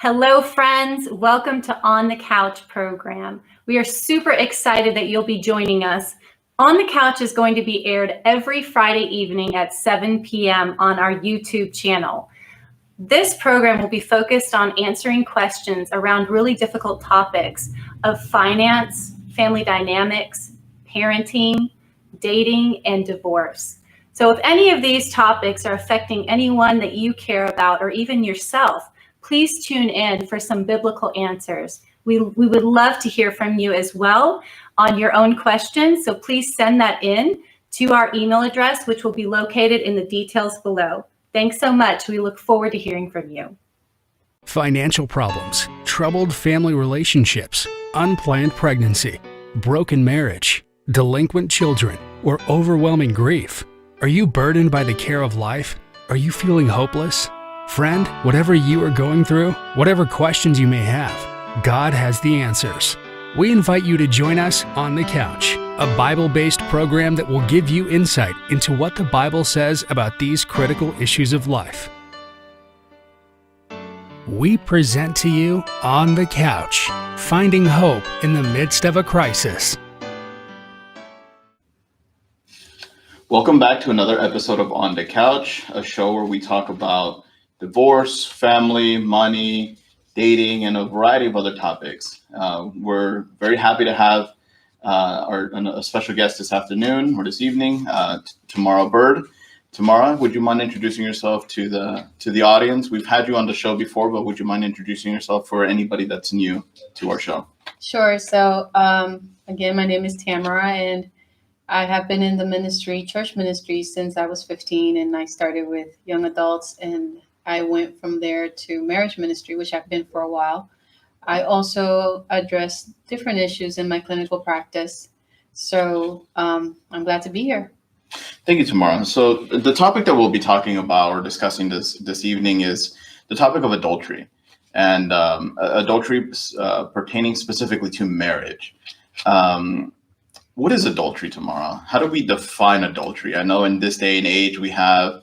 Hello, friends. Welcome to On the Couch program. We are super excited that you'll be joining us. On the Couch is going to be aired every Friday evening at 7 p.m. on our YouTube channel. This program will be focused on answering questions around really difficult topics of finance, family dynamics, parenting, dating, and divorce. So if any of these topics are affecting anyone that you care about or even yourself, please tune in for some biblical answers. We would love to hear from you as well on your own questions. So please send that in to our email address, which will be located in the details below. Thanks so much. We look forward to hearing from you. Financial problems, troubled family relationships, unplanned pregnancy, broken marriage, delinquent children, or overwhelming grief. Are you burdened by the care of life? Are you feeling hopeless? Friend, whatever you are going through, whatever questions you may have, God has the answers. We invite you to join us on the couch, a Bible-based program that will give you insight into what the Bible says about these critical issues of life. We present to you On the Couch, finding hope in the midst of a crisis. Welcome back to another episode of On the Couch, a show where we talk about divorce, family, money, dating, and a variety of other topics. We're very happy to have a special guest this afternoon or this evening, Tamara Bird. Tamara, would you mind introducing yourself to the audience? We've had you on the show before, but would you mind introducing yourself for anybody that's new to our show? Sure. So again, my name is Tamara, and I have been in the church ministry, since I was 15, and I started with young adults, and I went from there to marriage ministry, which I've been for a while. I also address different issues in my clinical practice. So I'm glad to be here. Thank you, Tamara. So the topic that we'll be talking about or discussing this evening is the topic of adultery, and adultery pertaining specifically to marriage. What is adultery, Tamara? How do we define adultery? I know in this day and age we have,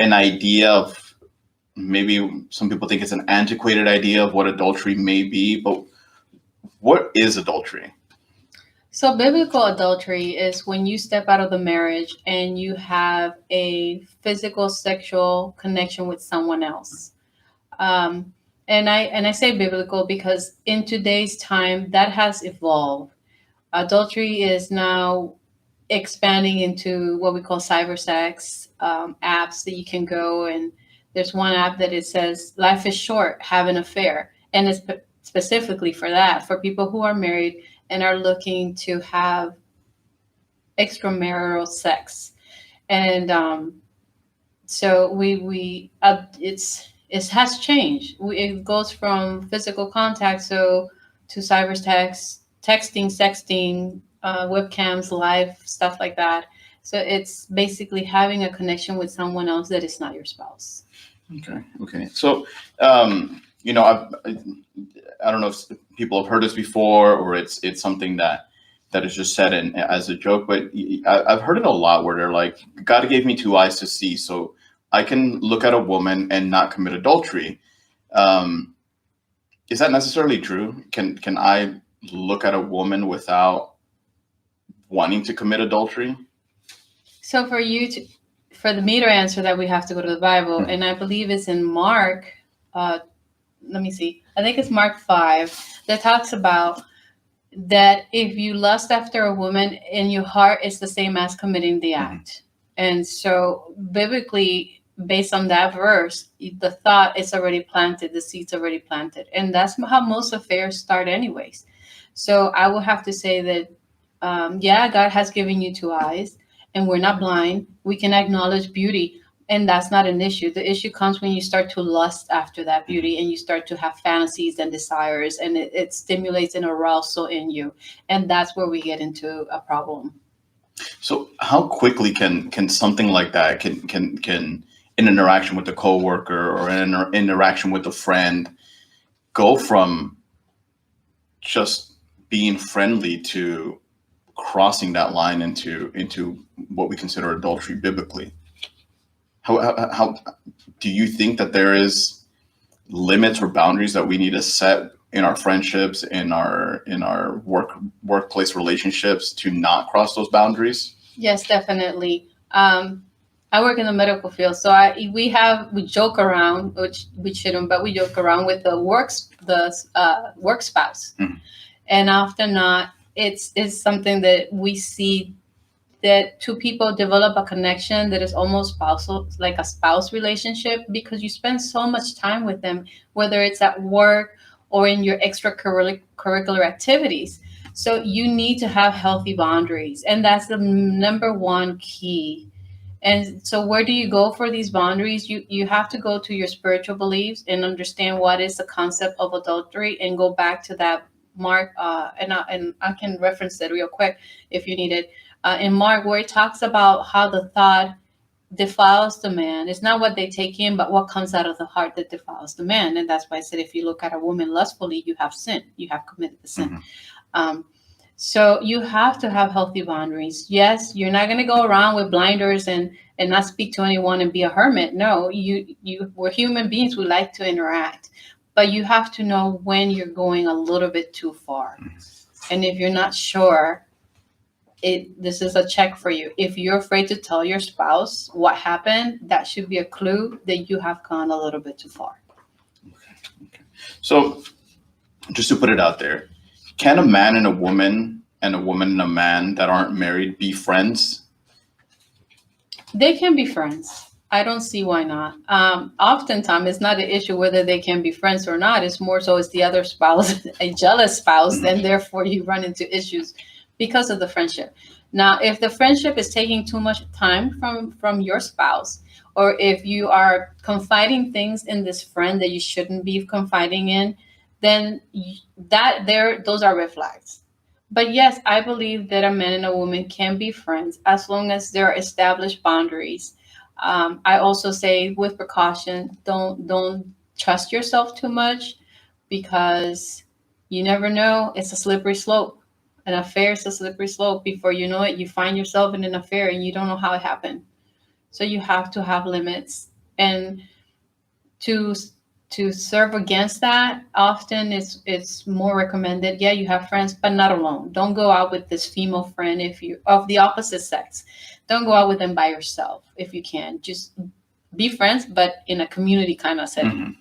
an idea of, maybe some people think it's an antiquated idea of what adultery may be, but what is adultery? So biblical adultery is when you step out of the marriage and you have a physical sexual connection with someone else. And I say biblical because in today's time that has evolved. Adultery is now expanding into what we call cyber sex apps that you can go, and there's one app that it says life is short, have an affair, and it's specifically for that, for people who are married and are looking to have extramarital sex. And so it has changed. It goes from physical contact to cyber text, texting, sexting, webcams, live, stuff like that. So it's basically having a connection with someone else that is not your spouse. Okay. So, I don't know if people have heard this before, or it's something that is just said as a joke, but I've heard it a lot where they're like, God gave me two eyes to see, so I can look at a woman and not commit adultery. Is that necessarily true? Can I look at a woman without wanting to commit adultery? So for the me to answer that, we have to go to the Bible, and I believe it's in Mark. Let me see. I think it's Mark 5 that talks about that if you lust after a woman in your heart, it's the same as committing the act. And so biblically, based on that verse, the thought is already planted, the seed's already planted, and that's how most affairs start, anyways. So I will have to say that, God has given you two eyes, and we're not blind. We can acknowledge beauty, and that's not an issue. The issue comes when you start to lust after that beauty and you start to have fantasies and desires, and it stimulates an arousal in you. And that's where we get into a problem. So how quickly can something like that, can an interaction with a coworker or an interaction with a friend go from just being friendly to crossing that line into what we consider adultery biblically? How do you think that there is limits or boundaries that we need to set in our friendships, in our workplace relationships, to not cross those boundaries? Yes, definitely. I work in the medical field, so we joke around, which we shouldn't, but we joke around with the work spouse, and often not. It's something that we see, that two people develop a connection that is almost spousal, like a spouse relationship, because you spend so much time with them, whether it's at work or in your extracurricular activities. So you need to have healthy boundaries, and that's the number one key. And so where do you go for these boundaries? You have to go to your spiritual beliefs and understand what is the concept of adultery, and go back to that Mark, and I can reference that real quick if you need it. In Mark, where it talks about how the thought defiles the man. It's not what they take in, but what comes out of the heart that defiles the man. And that's why I said, if you look at a woman lustfully, you have sinned. You have committed the sin. So you have to have healthy boundaries. Yes, you're not going to go around with blinders and not speak to anyone and be a hermit. No, we're human beings. We like to interact, but you have to know when you're going a little bit too far. And if you're not sure, this is a check for you. If you're afraid to tell your spouse what happened, that should be a clue that you have gone a little bit too far. Okay. So just to put it out there, can a man and a woman and a man that aren't married be friends? They can be friends. I don't see why not. Oftentimes, it's not an issue whether they can be friends or not. It's more so it's the other spouse, a jealous spouse, and therefore you run into issues because of the friendship. Now, if the friendship is taking too much time from your spouse, or if you are confiding things in this friend that you shouldn't be confiding in, then those are red flags. But yes, I believe that a man and a woman can be friends as long as there are established boundaries. I also say, with precaution, don't trust yourself too much, because you never know. It's a slippery slope. An affair is a slippery slope. Before you know it, you find yourself in an affair and you don't know how it happened. So you have to have limits. And to serve against that, often it's more recommended. Yeah, you have friends, but not alone. Don't go out with this female friend if you of the opposite sex. Don't go out with them by yourself if you can. Just be friends, but in a community kind of setting.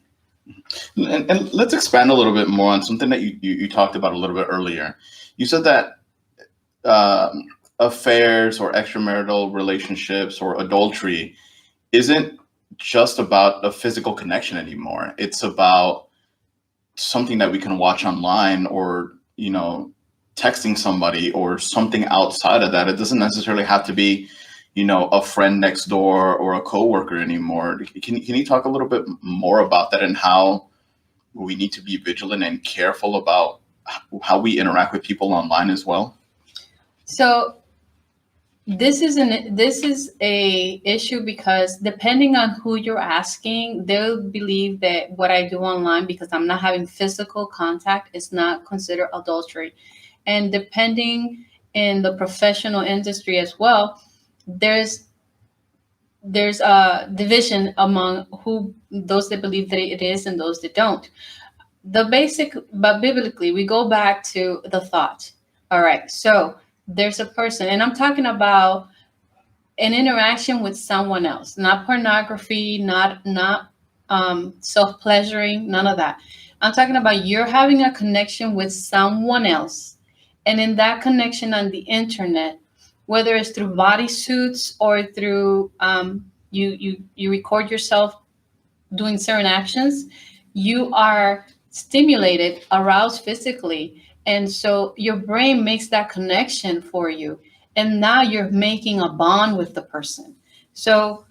And let's expand a little bit more on something that you talked about a little bit earlier. You said that affairs or extramarital relationships or adultery isn't just about a physical connection anymore. It's about something that we can watch online, or texting somebody, or something outside of that. It doesn't necessarily have to be a friend next door or a coworker anymore. Can you talk a little bit more about that, and how we need to be vigilant and careful about how we interact with people online as well? So this is a issue, because depending on who you're asking, they'll believe that what I do online, because I'm not having physical contact, is not considered adultery. And depending in the professional industry as well, there's a division among those that believe that it is and those that don't. But biblically, we go back to the thought. All right, so there's a person, and I'm talking about an interaction with someone else, not pornography, not self-pleasuring, none of that. I'm talking about you're having a connection with someone else, and in that connection on the internet, whether it's through bodysuits or through you record yourself doing certain actions, you are stimulated, aroused physically. And so your brain makes that connection for you. And now you're making a bond with the person. So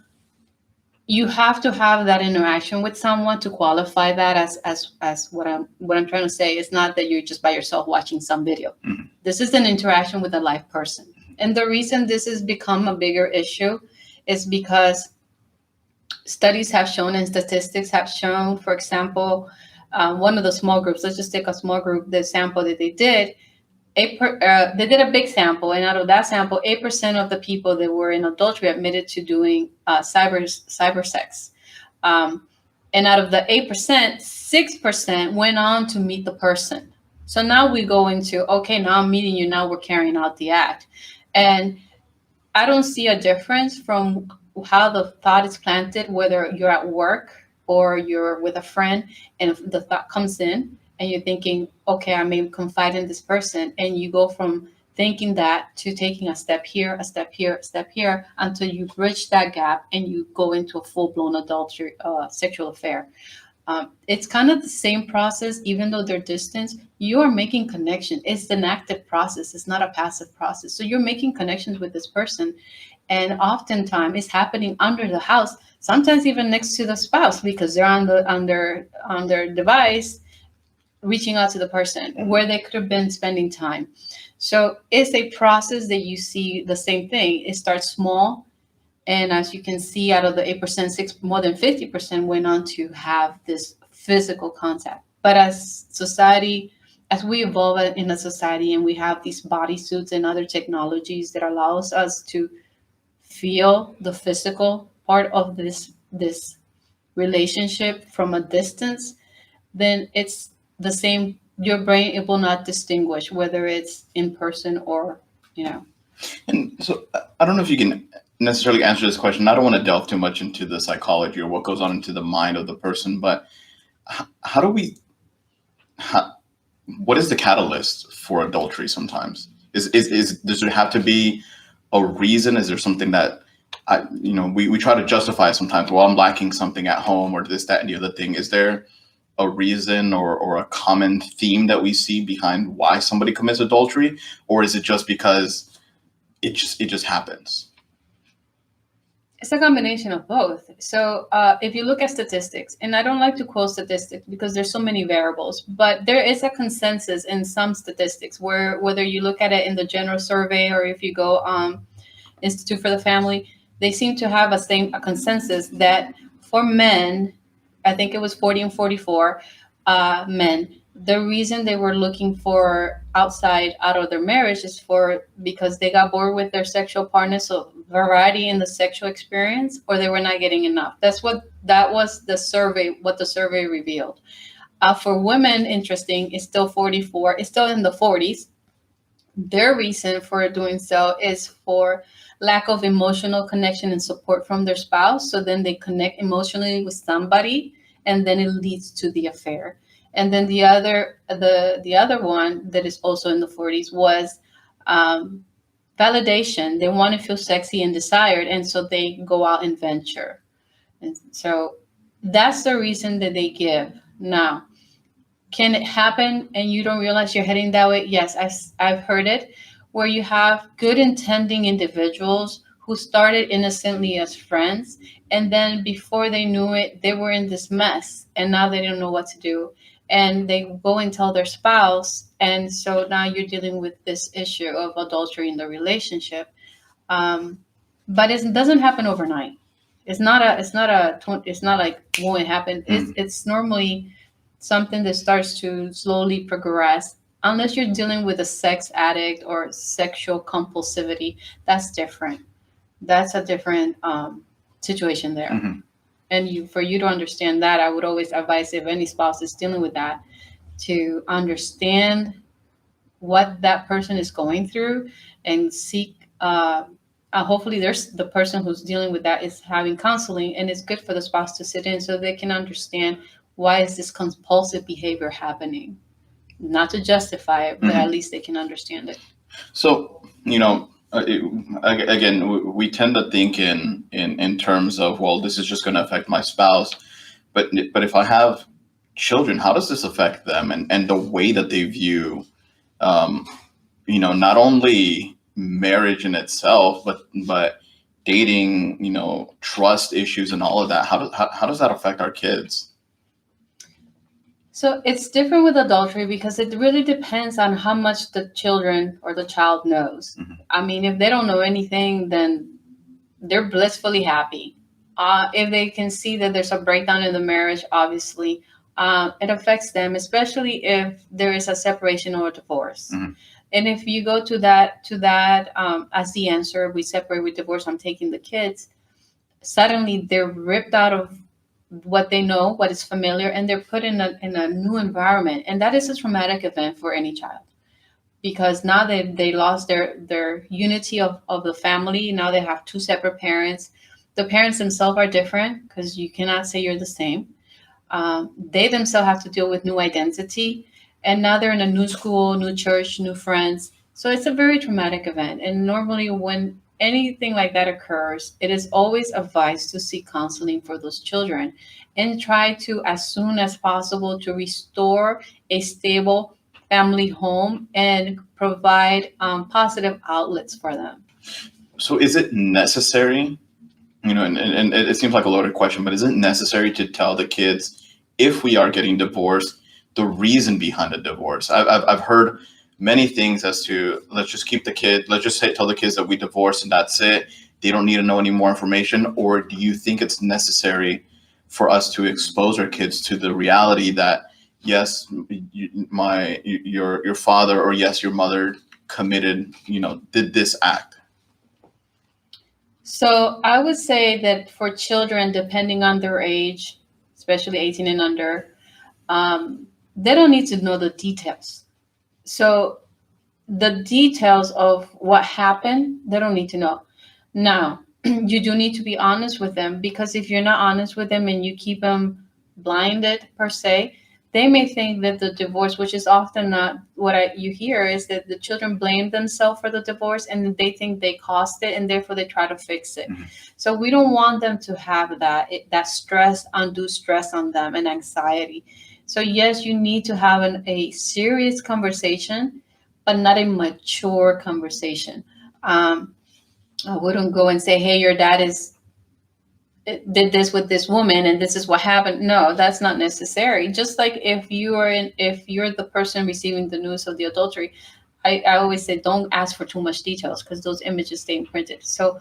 you have to have that interaction with someone to qualify that as what I'm trying to say. It's not that you're just by yourself watching some video. This is an interaction with a live person. And the reason this has become a bigger issue is because studies have shown and statistics have shown, for example, one of the small groups, let's just take a small group, the sample that they did, they did a big sample, and out of that sample, 8% of the people that were in adultery admitted to doing cyber sex. And out of the 8%, 6% went on to meet the person. So now we go into, okay, now I'm meeting you, now we're carrying out the act. And I don't see a difference from how the thought is planted, whether you're at work or you're with a friend, and if the thought comes in and you're thinking, okay, I may confide in this person, and you go from thinking that to taking a step here, a step here, a step here, until you bridge that gap and you go into a full-blown adultery, sexual affair. It's kind of the same process, even though they're distant. You are making connection. It's an active process. It's not a passive process. So you're making connections with this person, and oftentimes it's happening under the house. Sometimes even next to the spouse, because they're on their device, reaching out to the person where they could have been spending time. So it's a process that you see the same thing. It starts small. And as you can see, out of the 8%, more than 50% went on to have this physical contact. But as society, as we evolve in a society and we have these bodysuits and other technologies that allows us to feel the physical part of this relationship from a distance, then it's the same. Your brain, it will not distinguish whether it's in person or, And so I don't know if you can necessarily answer this question. I don't want to delve too much into the psychology or what goes on into the mind of the person, but what is the catalyst for adultery sometimes? Does there have to be a reason? Is there something that we try to justify sometimes? Well, I'm lacking something at home, or this, that, and the other thing. Is there a reason or a common theme that we see behind why somebody commits adultery, or is it just because it just happens? It's a combination of both. So if you look at statistics, and I don't like to quote statistics because there's so many variables, but there is a consensus in some statistics where, whether you look at it in the general survey or if you go Institute for the Family, they seem to have a consensus that for men, I think it was 40 and 44 men, the reason they were looking for out of their marriage is because they got bored with their sexual partner, so variety in the sexual experience, or they were not getting enough. That was the survey, what the survey revealed. For women, interesting, it's still 44, it's still in the 40s. Their reason for doing so is for lack of emotional connection and support from their spouse. So then they connect emotionally with somebody, and then it leads to the affair. And then the other one that is also in the 40s was validation. They want to feel sexy and desired, and so they go out and venture. And so that's the reason that they give. Now, can it happen and you don't realize you're heading that way? Yes, I've heard it, where you have good intending individuals who started innocently as friends, and then before they knew it, they were in this mess, and now they don't know what to do. And they go and tell their spouse, and so now you're dealing with this issue of adultery in the relationship. But it doesn't happen overnight. It's not like when it happened. It's normally something that starts to slowly progress. Unless you're dealing with a sex addict or sexual compulsivity, that's different. That's a different situation there. Mm-hmm. And for you to understand that, I would always advise, if any spouse is dealing with that, to understand what that person is going through and seek. Hopefully, there's the person who's dealing with that is having counseling, and it's good for the spouse to sit in so they can understand, why is this compulsive behavior happening? Not to justify it, but at least they can understand it. So, again, we tend to think in terms of, well, this is just going to affect my spouse. But if I have children, how does this affect them and the way that they view, not only marriage in itself, but dating, trust issues and all of that? How does that affect our kids? So it's different with adultery because it really depends on how much the children or the child knows. Mm-hmm. I mean, if they don't know anything, then they're blissfully happy. If they can see that there's a breakdown in the marriage, obviously, it affects them, especially if there is a separation or a divorce. Mm-hmm. And if you go to that as the answer, we separate with divorce, I'm taking the kids, suddenly they're ripped out of what they know, what is familiar, and they're put in a new environment. And that is a traumatic event for any child, because now they lost their unity of the family. Now they have two separate parents. The parents themselves are different, because you cannot say you're the same. They themselves have to deal with new identity, and now they're in a new school, new church, new friends. So it's a very traumatic event. And normally when anything like that occurs, it is always advised to seek counseling for those children and try to, as soon as possible, to restore a stable family home and provide positive outlets for them. So is it necessary, and it seems like a loaded question, but is it necessary to tell the kids, if we are getting divorced, the reason behind the divorce? I've heard many things as to, let's just tell the kids that we divorced and that's it. They don't need to know any more information. Or do you think it's necessary for us to expose our kids to the reality that, yes, your father, or yes, your mother committed, did this act? So I would say that for children, depending on their age, especially 18 and under, they don't need to know the details. So the details of what happened, they don't need to know. Now, you do need to be honest with them, because if you're not honest with them and you keep them blinded per se, they may think that the divorce, which is often not what you hear, is that the children blame themselves for the divorce and they think they caused it, and therefore they try to fix it. Mm-hmm. So we don't want them to have that stress, undue stress on them, and anxiety. So yes, you need to have a serious conversation, but not a mature conversation. I wouldn't go and say, hey, your dad did this with this woman and this is what happened. No, that's not necessary. Just like if you're the person receiving the news of the adultery, I always say, don't ask for too much details, because those images stay imprinted. So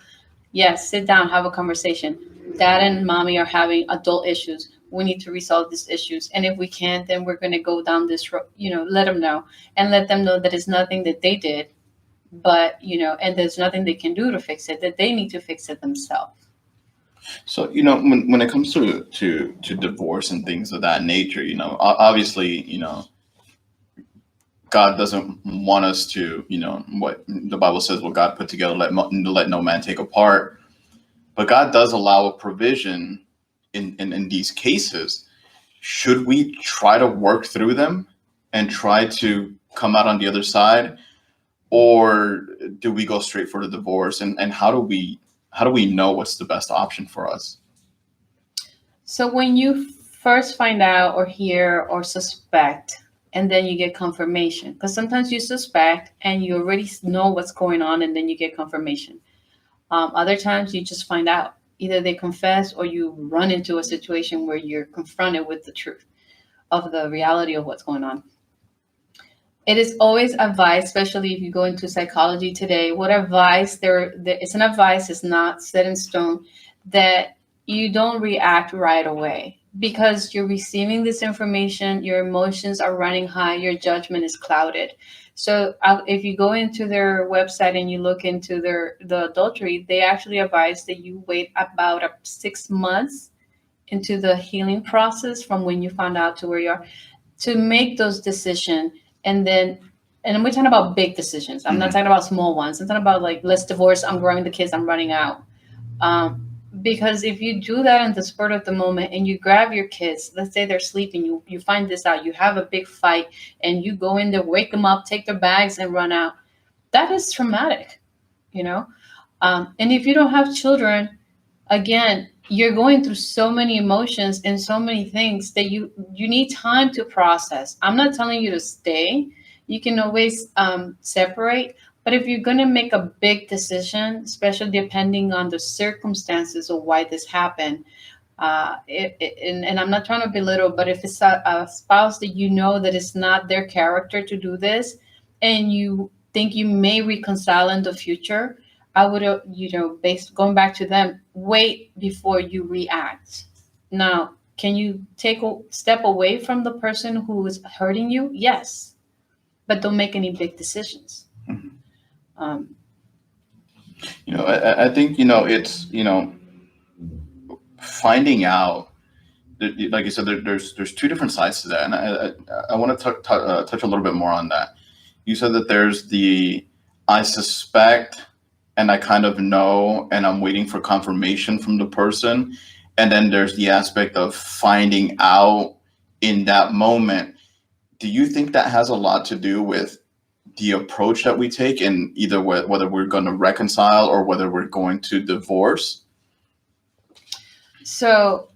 yes, sit down, have a conversation. Dad and mommy are having adult issues. We need to resolve these issues. And if we can't, then we're going to go down this road, let them know, and let them know that it's nothing that they did, but, and there's nothing they can do to fix it, that they need to fix it themselves. So, when it comes to divorce and things of that nature, obviously, God doesn't want us to, what the Bible says, what God put together, let no man take apart. But God does allow a provision in these cases. Should we try to work through them and try to come out on the other side? Or do we go straight for the divorce? And how do we know what's the best option for us? So when you first find out or hear or suspect, and then you get confirmation, because sometimes you suspect and you already know what's going on, and then you get confirmation. Other times you just find out. Either they confess, or you run into a situation where you're confronted with the truth of the reality of what's going on. It is always advised, especially if you go into psychology today, what advice it's an advice, is not set in stone, that you don't react right away, because you're receiving this information, your emotions are running high, your judgment is clouded. So if you go into their website and you look into the adultery, they actually advise that you wait about 6 months into the healing process from when you found out to where you are, to make those decisions. And we're talking about big decisions. I'm not talking about small ones. I'm talking about, like, let's divorce, I'm growing the kids, I'm running out. Because if you do that in the spur of the moment and you grab your kids, let's say they're sleeping, you find this out, you have a big fight, and you go in there, wake them up, take their bags and run out. That is traumatic, And if you don't have children, again, you're going through so many emotions and so many things that you need time to process. I'm not telling you to stay. You can always separate. But if you're going to make a big decision, especially depending on the circumstances of why this happened, and I'm not trying to belittle, but if it's a spouse that that it's not their character to do this, and you think you may reconcile in the future, I would, going back to them, wait before you react. Now, can you take a step away from the person who is hurting you? Yes, but don't make any big decisions. Mm-hmm. I think, it's, finding out like you said, there's two different sides to that, and I want to touch a little bit more on that. You said that there's the I suspect and I kind of know and I'm waiting for confirmation from the person, and then there's the aspect of finding out in that moment. Do you think that has a lot to do with the approach that we take in either whether we're going to reconcile or whether we're going to divorce? So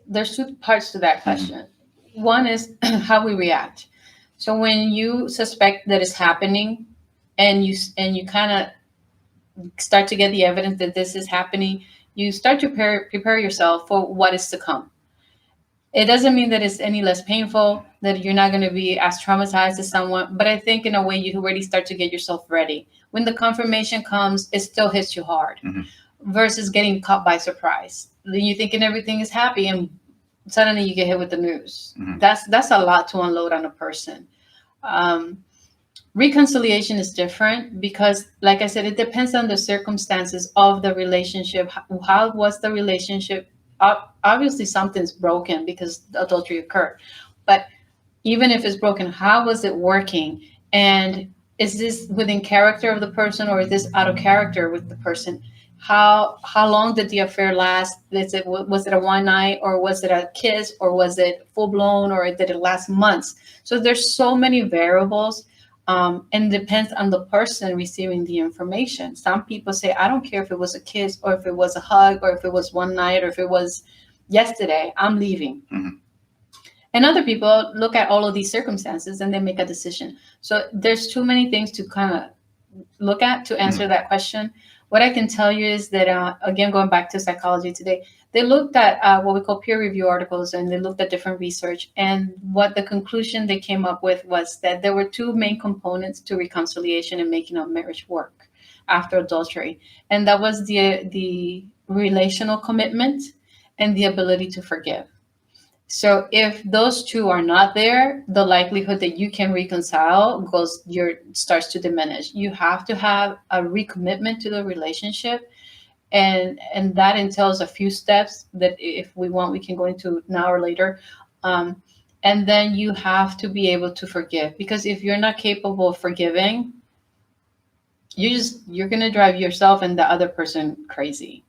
there's two parts to that question. One is how we react. So when you suspect that it's happening and you kind of start to get the evidence that this is happening, you start to prepare yourself for what is to come. It doesn't mean that it's any less painful, that you're not going to be as traumatized as someone, but I think in a way you already start to get yourself ready. When the confirmation comes, it still hits you hard versus getting caught by surprise. Then you're thinking everything is happy and suddenly you get hit with the news. That's a lot to unload on a person. Reconciliation is different because, like I said, it depends on the circumstances of the relationship. How was the relationship? Obviously, something's broken because adultery occurred. But even if it's broken, how was it working? And is this within character of the person, or is this out of character with the person? How long did the affair last? Was it a one night, or was it a kiss, or was it full blown, or did it last months? So there's so many variables, and depends on the person receiving the information. Some people say, I don't care if it was a kiss, or if it was a hug, or if it was one night, or if it was yesterday, I'm leaving. And other people look at all of these circumstances and they make a decision. So there's too many things to kind of look at to answer that question. What I can tell you is that, again, going back to psychology today, they looked at what we call peer review articles, and they looked at different research. And what the conclusion they came up with was that there were two main components to reconciliation and making a marriage work after adultery. And that was the relational commitment and the ability to forgive. So if those two are not there, the likelihood that you can reconcile starts to diminish. You have to have a recommitment to the relationship, and that entails a few steps that, if we want, we can go into now or later. And then you have to be able to forgive, because if you're not capable of forgiving, you're going to drive yourself and the other person crazy.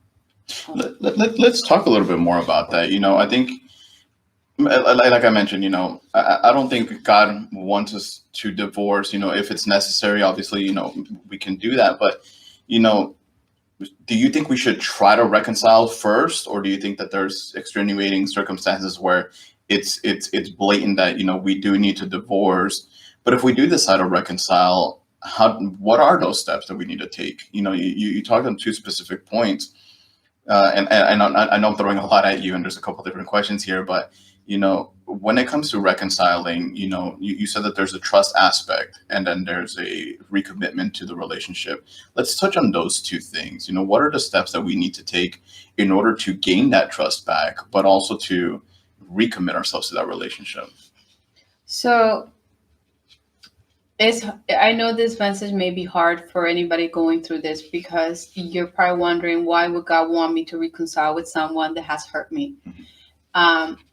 Let's talk a little bit more about that. I think, like I mentioned, I don't think God wants us to divorce. If it's necessary, obviously, we can do that. But, do you think we should try to reconcile first, or do you think that there's extenuating circumstances where it's blatant that we do need to divorce? But if we do decide to reconcile, what are those steps that we need to take? You talked on two specific points, and I know I'm throwing a lot at you, and there's a couple different questions here, but when it comes to reconciling, you said that there's a trust aspect and then there's a recommitment to the relationship. Let's touch on those two things. What are the steps that we need to take in order to gain that trust back, but also to recommit ourselves to that relationship? So I know this message may be hard for anybody going through this, because you're probably wondering, why would God want me to reconcile with someone that has hurt me?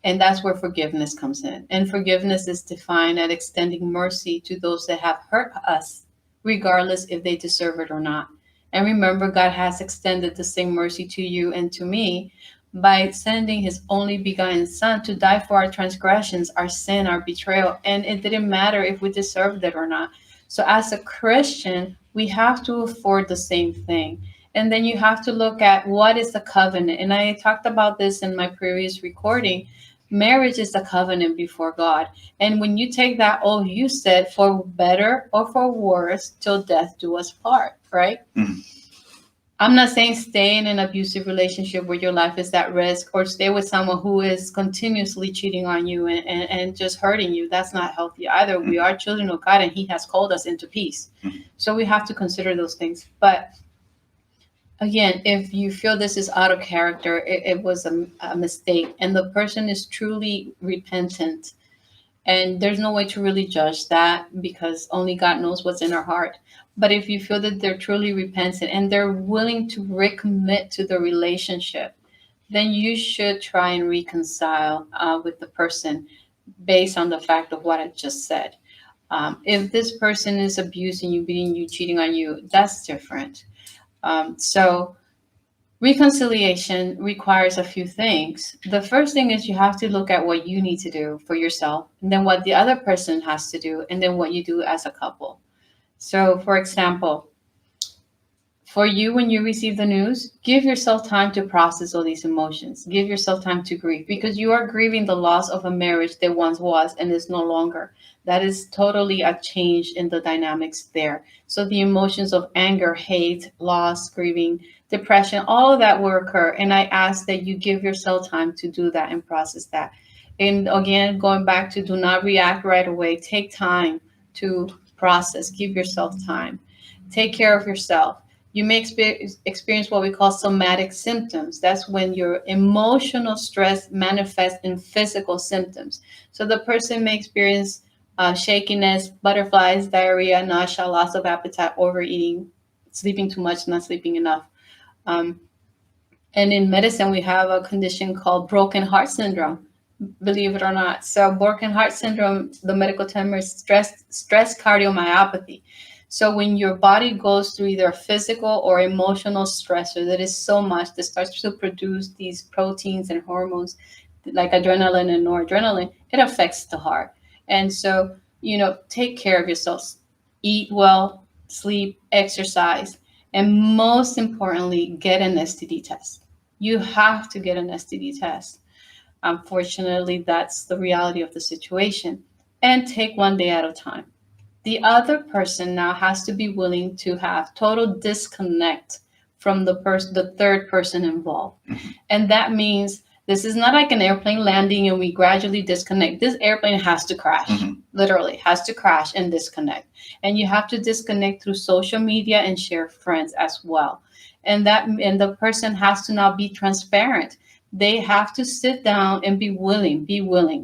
And that's where forgiveness comes in. And forgiveness is defined as extending mercy to those that have hurt us, regardless if they deserve it or not. And remember, God has extended the same mercy to you and to me by sending his only begotten son to die for our transgressions, our sin, our betrayal. And it didn't matter if we deserved it or not. So as a Christian, we have to afford the same thing. And then you have to look at what is the covenant. And I talked about this in my previous recording. Marriage is a covenant before God. And when you take that oath, you said, for better or for worse, till death do us part, right? I'm not saying stay in an abusive relationship where your life is at risk, or stay with someone who is continuously cheating on you and just hurting you. That's not healthy either. We are children of God, and he has called us into peace. So we have to consider those things. But again, if you feel this is out of character, it was a mistake, and the person is truly repentant, and there's no way to really judge that, because only God knows what's in our heart. But if you feel that they're truly repentant and they're willing to recommit to the relationship, then you should try and reconcile with the person based on the fact of what I just said. If this person is abusing you, beating you, cheating on you, that's different. So reconciliation requires a few things. The first thing is you have to look at what you need to do for yourself, and then what the other person has to do, and then what you do as a couple. So, for example, for you, when you receive the news, give yourself time to process all these emotions. Give yourself time to grieve, because you are grieving the loss of a marriage that once was and is no longer. That is totally a change in the dynamics there. So the emotions of anger, hate, loss, grieving, depression, all of that will occur. And I ask that you give yourself time to do that and process that. And again, going back to do not react right away. Take time to process. Give yourself time. Take care of yourself. You may experience what we call somatic symptoms. That's when your emotional stress manifests in physical symptoms. So the person may experience shakiness, butterflies, diarrhea, nausea, loss of appetite, overeating, sleeping too much, not sleeping enough. And in medicine, we have a condition called broken heart syndrome, believe it or not. So broken heart syndrome, the medical term is stress cardiomyopathy. So when your body goes through either physical or emotional stressor that is so much that starts to produce these proteins and hormones like adrenaline and noradrenaline, it affects the heart. And so, take care of yourself. Eat well, sleep, exercise, and most importantly, get an STD test. You have to get an STD test. Unfortunately, that's the reality of the situation. And take one day at a time. The other person now has to be willing to have total disconnect from the third person involved. And that means this is not like an airplane landing and we gradually disconnect. This airplane has to crash, literally has to crash and disconnect. And you have to disconnect through social media and share friends as well. And the person has to now be transparent. They have to sit down and be willing,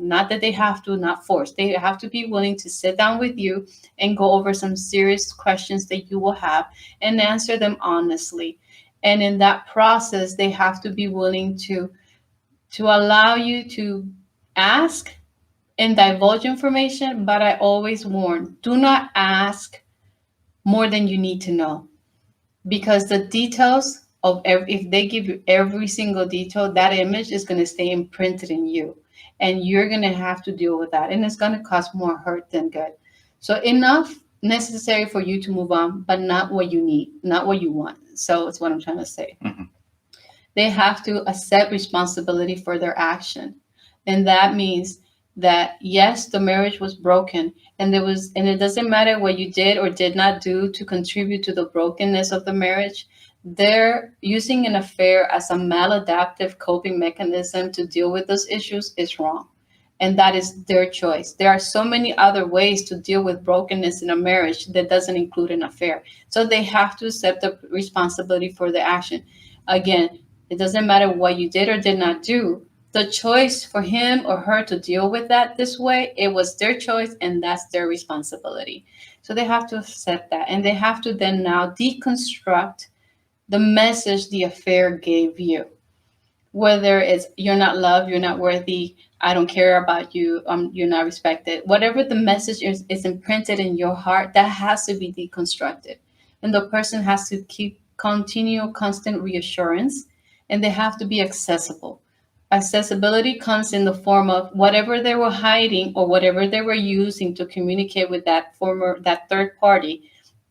not that they have to, not force. They have to be willing to sit down with you and go over some serious questions that you will have and answer them honestly. And in that process, they have to be willing to allow you to ask and divulge information. But I always warn, do not ask more than you need to know, because the details of if they give you every single detail, that image is going to stay imprinted in you, and you're going to have to deal with that, and it's going to cause more hurt than good. So enough necessary for you to move on, but not what you need, not what you want. So it's what I'm trying to say. They have to accept responsibility for their action, and that means that yes, the marriage was broken, and it doesn't matter what you did or did not do to contribute to the brokenness of the marriage. They're using an affair as a maladaptive coping mechanism to deal with those issues is wrong. And that is their choice. There are so many other ways to deal with brokenness in a marriage that doesn't include an affair. So they have to accept the responsibility for the action. Again, it doesn't matter what you did or did not do. The choice for him or her to deal with that this way, it was their choice, and that's their responsibility. So they have to accept that, and they have to then now deconstruct the message the affair gave you. Whether it's you're not loved, you're not worthy, I don't care about you, you're not respected. Whatever the message is imprinted in your heart, that has to be deconstructed. And the person has to continue constant reassurance, and they have to be accessible. Accessibility comes in the form of whatever they were hiding or whatever they were using to communicate with that third party.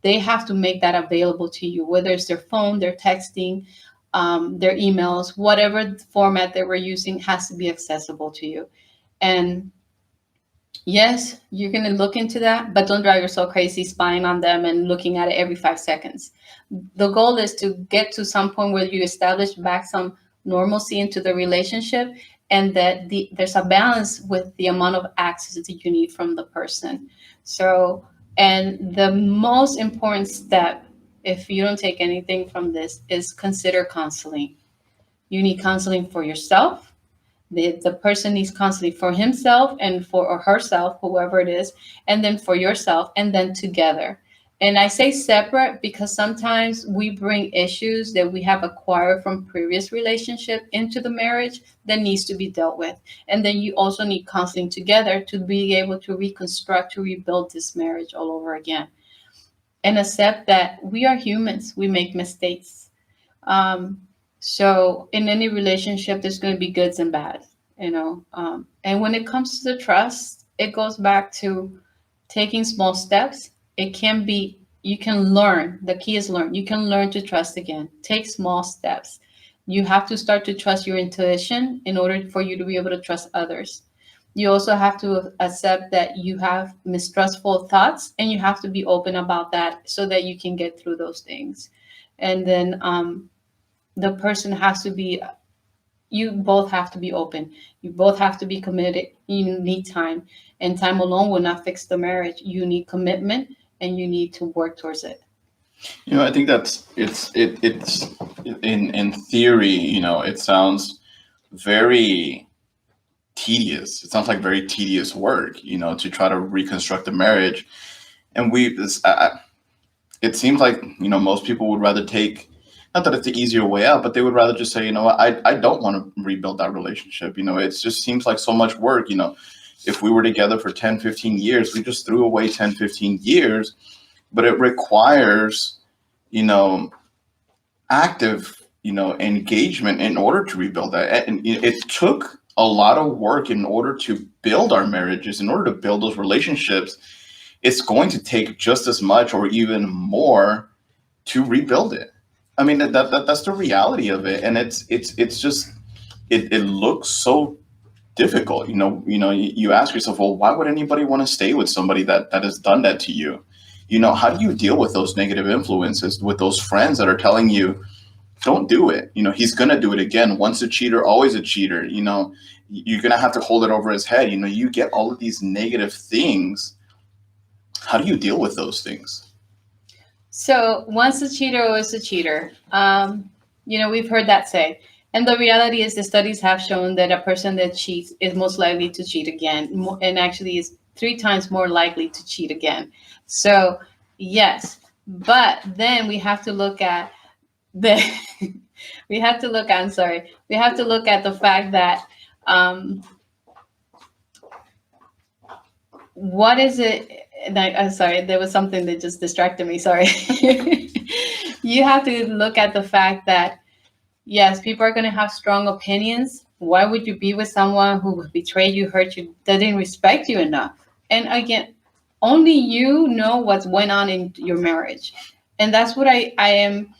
They have to make that available to you, whether it's their phone, their texting, their emails, whatever format they were using has to be accessible to you. And yes, you're going to look into that, but don't drive yourself crazy spying on them and looking at it every 5 seconds. The goal is to get to some point where you establish back some normalcy into the relationship, and that there's a balance with the amount of access that you need from the person. So, and the most important step, if you don't take anything from this, is consider counseling. You need counseling for yourself. The person needs counseling for himself and for or herself, whoever it is, and then for yourself, and then together. And I say separate because sometimes we bring issues that we have acquired from previous relationship into the marriage that needs to be dealt with. And then you also need counseling together to be able to reconstruct, to rebuild this marriage all over again. And accept that we are humans, we make mistakes. So in any relationship, there's going to be goods and bad, and when it comes to the trust, it goes back to taking small steps. It can be, you can learn. The key is learn. You can learn to trust again. Take small steps. You have to start to trust your intuition in order for you to be able to trust others. You also have to accept that you have mistrustful thoughts, and you have to be open about that so that you can get through those things. And then the person has to be, you both have to be open. You both have to be committed. You need time, and time alone will not fix the marriage. You need commitment, and you need to work towards it. I think that's it's in theory, it sounds very tedious. It sounds like very tedious work, to try to reconstruct the marriage. And it seems like, most people would rather take, not that it's the easier way out, but they would rather just say, you know what, I don't want to rebuild that relationship. It just seems like so much work. If we were together for 10, 15 years, we just threw away 10, 15 years, but it requires, active, engagement in order to rebuild that. And it took a lot of work in order to build our marriages, in order to build those relationships. It's going to take just as much or even more to rebuild it. I mean, that's the reality of it. And it's just, it looks so difficult. You ask yourself, well, why would anybody want to stay with somebody that has done that to you? How do you deal with those negative influences, with those friends that are telling you, don't do it? He's going to do it again. Once a cheater, always a cheater. You're going to have to hold it over his head. You get all of these negative things. How do you deal with those things? So once a cheater, always a cheater. We've heard that say. And the reality is the studies have shown that a person that cheats is most likely to cheat again, and actually is 3 times more likely to cheat again. So yes, but then we have to look at we have to look at the fact that what is it? I'm sorry, there was something that just distracted me. Sorry. You have to look at the fact that, yes, people are going to have strong opinions. Why would you be with someone who betrayed you, hurt you, that didn't respect you enough? And again, only you know what's going on in your marriage. And that's what I am.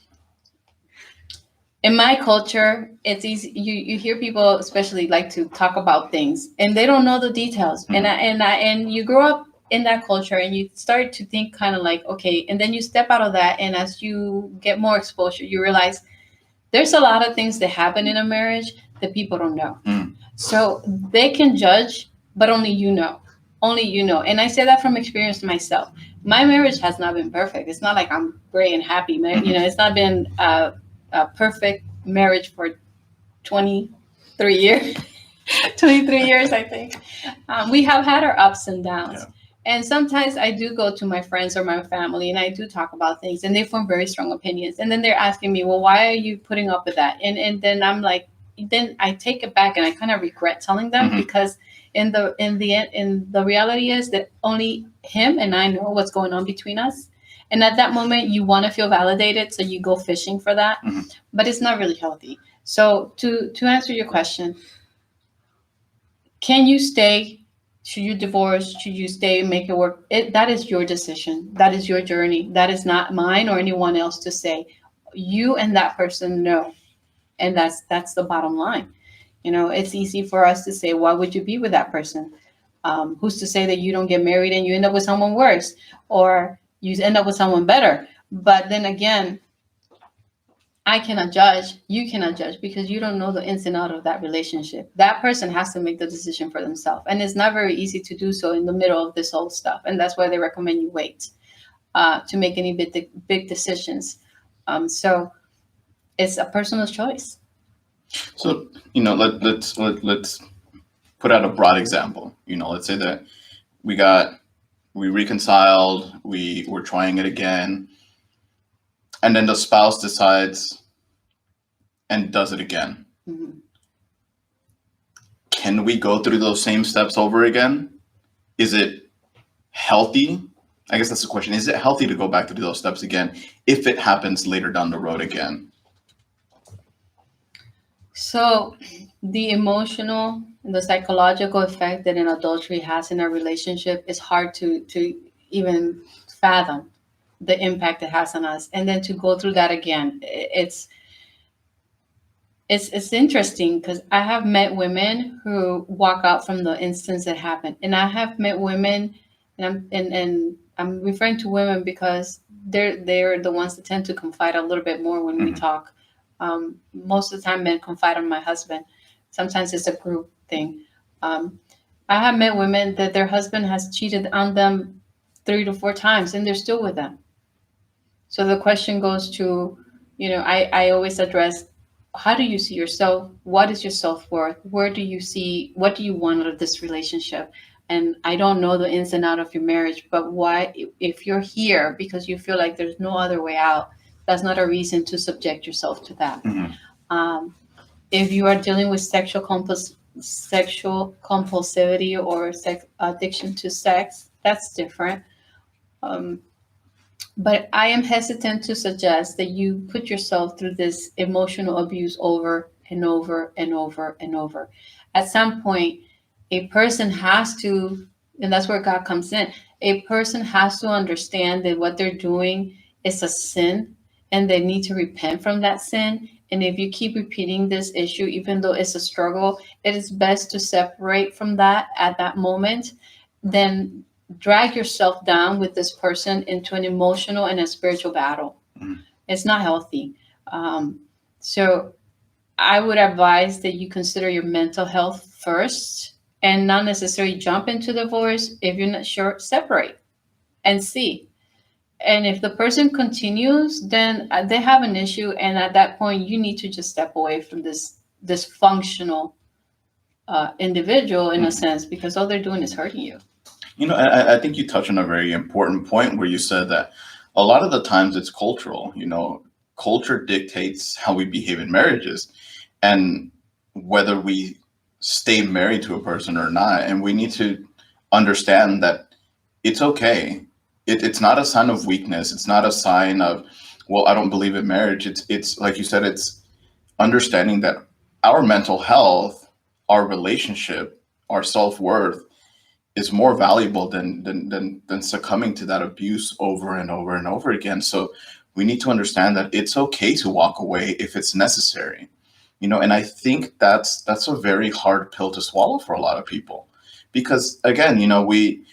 In my culture, it's easy. You hear people especially like to talk about things and they don't know the details. Mm-hmm. And you grow up in that culture and you start to think kind of like, okay, and then you step out of that. And as you get more exposure, you realize there's a lot of things that happen in a marriage that people don't know. Mm. So they can judge, but only you know. Only you know. And I say that from experience myself. My marriage has not been perfect. It's not like I'm great and happy. It's not been a perfect marriage for 23 years. 23 years, I think. We have had our ups and downs. Yeah. And sometimes I do go to my friends or my family and I do talk about things and they form very strong opinions. And then they're asking me, well, why are you putting up with that? And then I'm like, then I take it back and I kind of regret telling them, mm-hmm. because in the reality is that only him and I know what's going on between us. And at that moment, you want to feel validated. So you go fishing for that, mm-hmm. but it's not really healthy. So to answer your question, can you stay? Should you divorce? Should you stay and make it work? That is your decision. That is your journey. That is not mine or anyone else to say. You and that person know. And that's the bottom line. It's easy for us to say, why would you be with that person? Who's to say that you don't get married and you end up with someone worse or you end up with someone better? But then again, I cannot judge. You cannot judge because you don't know the ins and outs of that relationship. That person has to make the decision for themselves. And it's not very easy to do so in the middle of this whole stuff. And that's why they recommend you wait to make any big decisions. So it's a personal choice. So, let's put out a broad example. Let's say that we're we reconciled, we were trying it again, and then the spouse decides and does it again. Mhm. Can we go through those same steps over again? Is it healthy? I guess that's the question. Is it healthy to go back through those steps again if it happens later down the road again? So the emotional and the psychological effect that an adultery has in a relationship is hard to even fathom the impact it has on us. And then to go through that again, it's interesting because I have met women who walk out from the instance that happened. And I have met women, and I'm referring to women because they're the ones that tend to confide a little bit more when we talk. Most of the time, men confide on my husband. Sometimes it's a group thing. I have met women that their husband has cheated on them 3 to 4 times, and they're still with them. So the question goes to, I always address, how do you see yourself? What is your self-worth? What do you want out of this relationship? And I don't know the ins and out of your marriage, but why, if you're here because you feel like there's no other way out, that's not a reason to subject yourself to that. If you are dealing with sexual compulsivity or addiction to sex, that's different. But I am hesitant to suggest that you put yourself through this emotional abuse over and over and over and over. At some point, a person has to, and that's where God comes in, a person has to understand that what they're doing is a sin and they need to repent from that sin. And if you keep repeating this issue, even though it's a struggle, it is best to separate from that at that moment, then drag yourself down with this person into an emotional and a spiritual battle. It's not healthy. So I would advise that you consider your mental health first and not necessarily jump into divorce. If you're not sure, separate and see. And if the person continues, then they have an issue. And at that point, you need to just step away from this dysfunctional individual in a sense, because all they're doing is hurting you. I think you touched on a very important point where you said that a lot of the times it's cultural. Culture dictates how we behave in marriages and whether we stay married to a person or not. And we need to understand that it's okay. It's not a sign of weakness. It's not a sign of, well, I don't believe in marriage. It's like you said, it's understanding that our mental health, our relationship, our self-worth is more valuable than succumbing to that abuse over and over and over again. So we need to understand that it's okay to walk away if it's necessary. And I think that's a very hard pill to swallow for a lot of people, because again, we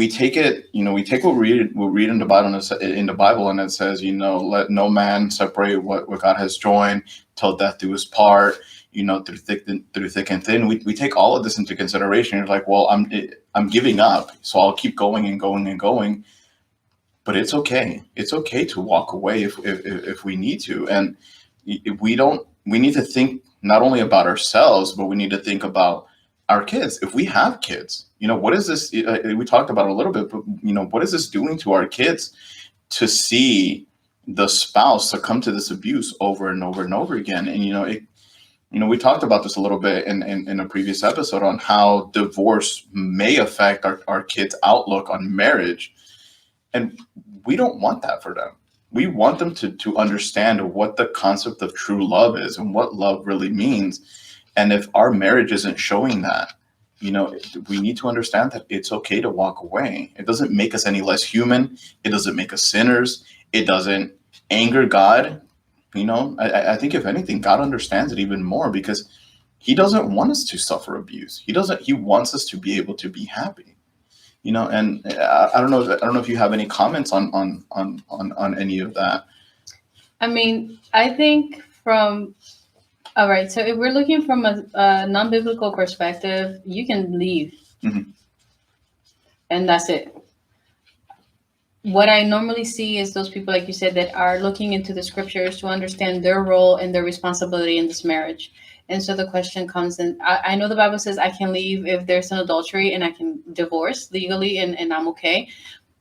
take it, we take what we read in the Bible, and it says, let no man separate what God has joined till death do us part. Through thick and thin, we take all of this into consideration. You're like, well, I'm giving up, so I'll keep going and going and going. But it's okay. It's okay to walk away if we need to, and we need to think not only about ourselves, but we need to think about our kids. If we have kids, what is this? We talked about it a little bit, but what is this doing to our kids to see the spouse succumb to this abuse over and over and over again? And we talked about this a little bit in a previous episode on how divorce may affect our kids' outlook on marriage. And we don't want that for them. We want them to understand what the concept of true love is and what love really means. And if our marriage isn't showing that, we need to understand that it's okay to walk away. It doesn't make us any less human. It doesn't make us sinners. It doesn't anger God. I think if anything, God understands it even more, because he doesn't want us to suffer abuse. He wants us to be able to be happy. And I don't know if you have any comments on any of that. I mean, I think all right, so if we're looking from a non-biblical perspective, you can leave. And that's it. What I normally see is those people, like you said, that are looking into the scriptures to understand their role and their responsibility in this marriage. And so the question comes in, I know the Bible says I can leave if there's an adultery and I can divorce legally and I'm okay.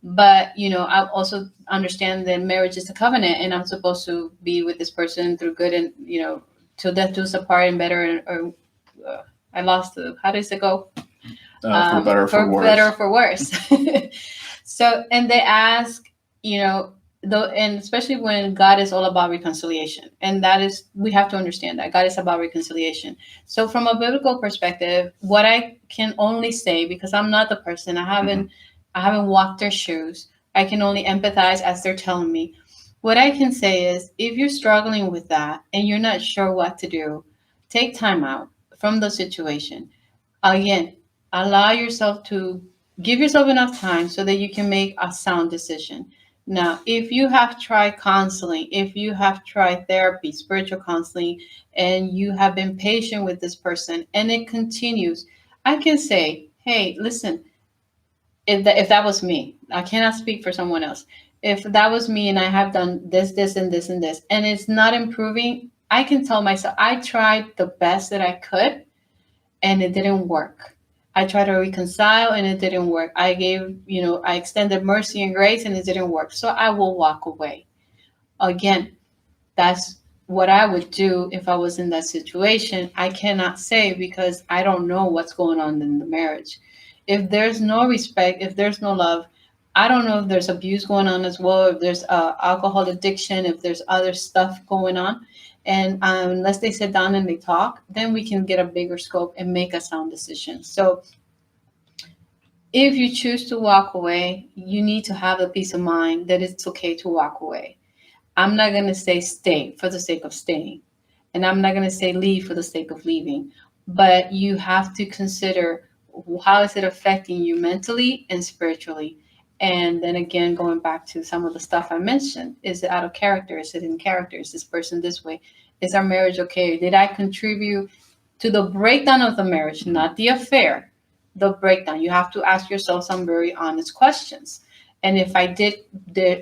But, I also understand that marriage is a covenant and I'm supposed to be with this person through good and, till death do us apart and better. I lost how does it go? For better or for worse. Better or for worse. So, and they ask, and especially when God is all about reconciliation. And that is, we have to understand that God is about reconciliation. So from a biblical perspective, what I can only say, because I'm not the person, I haven't walked their shoes. I can only empathize as they're telling me. What I can say is, if you're struggling with that and you're not sure what to do, take time out from the situation. Again, allow yourself to give yourself enough time so that you can make a sound decision. Now, if you have tried counseling, if you have tried therapy, spiritual counseling, and you have been patient with this person and it continues, I can say, hey, listen, if that was me, I cannot speak for someone else. If that was me and I have done this, and this, and this, and it's not improving, I can tell myself I tried the best that I could and it didn't work. I tried to reconcile and it didn't work. I extended mercy and grace and it didn't work. So I will walk away. Again, that's what I would do if I was in that situation. I cannot say because I don't know what's going on in the marriage. If there's no respect, if there's no love, I don't know if there's abuse going on as well, if there's alcohol addiction, if there's other stuff going on. And unless they sit down and they talk, then we can get a bigger scope and make a sound decision. So if you choose to walk away, you need to have the peace of mind that it's okay to walk away. I'm not going to say stay for the sake of staying. And I'm not going to say leave for the sake of leaving. But you have to consider, how is it affecting you mentally and spiritually? And then again, going back to some of the stuff I mentioned, is it out of character? Is it in character? Is this person this way? Is our marriage okay? Did I contribute to the breakdown of the marriage, not the affair, the breakdown? You have to ask yourself some very honest questions. And if I did,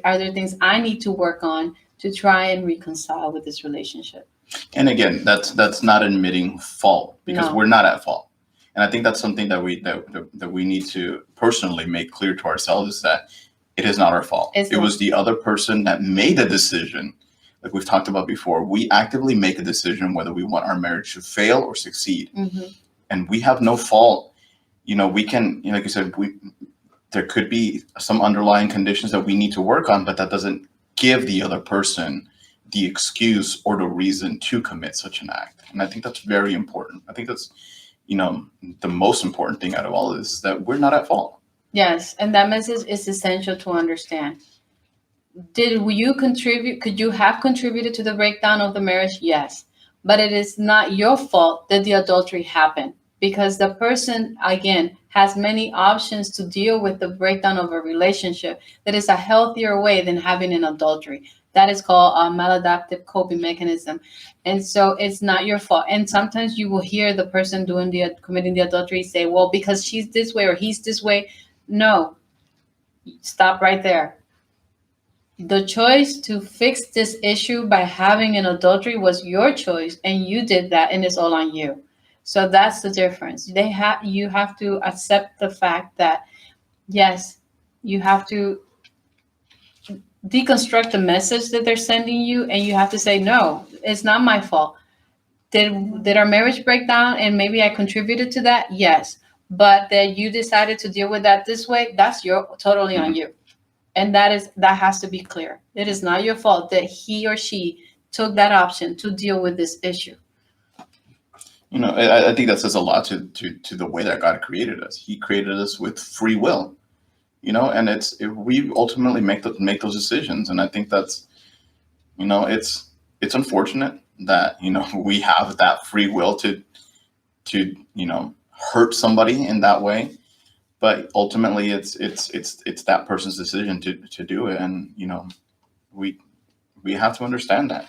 are there things I need to work on to try and reconcile with this relationship? And again, that's not admitting fault, because we're not at fault. And I think that's something that we need to personally make clear to ourselves, is that it is not our fault. It was the other person that made the decision. Like we've talked about before, we actively make a decision whether we want our marriage to fail or succeed. Mm-hmm. And we have no fault. We can, like you said, there could be some underlying conditions that we need to work on, but that doesn't give the other person the excuse or the reason to commit such an act. And I think that's very important. I think that's, the most important thing out of all of this, is that we're not at fault. Yes. And that message is essential to understand. Did you contribute? Could you have contributed to the breakdown of the marriage? Yes. But it is not your fault that the adultery happened, because the person, again, has many options to deal with the breakdown of a relationship that is a healthier way than having an adultery. That is called a maladaptive coping mechanism. And so it's not your fault. And sometimes you will hear the person committing the adultery say, well, because she's this way or he's this way. No, stop right there. The choice to fix this issue by having an adultery was your choice, and you did that, and it's all on you. So that's the difference. You have to accept the fact that, yes, you have to deconstruct the message that they're sending you, and you have to say, no, it's not my fault. Did our marriage break down and maybe I contributed to that? Yes. But that you decided to deal with that this way, that's totally on you. And that has to be clear. It is not your fault that he or she took that option to deal with this issue. I think that says a lot to the way that God created us. He created us with free will, and we ultimately make those decisions. And I think that's, it's unfortunate that, we have that free will to hurt somebody in that way. But ultimately, it's that person's decision to do it, and we have to understand that.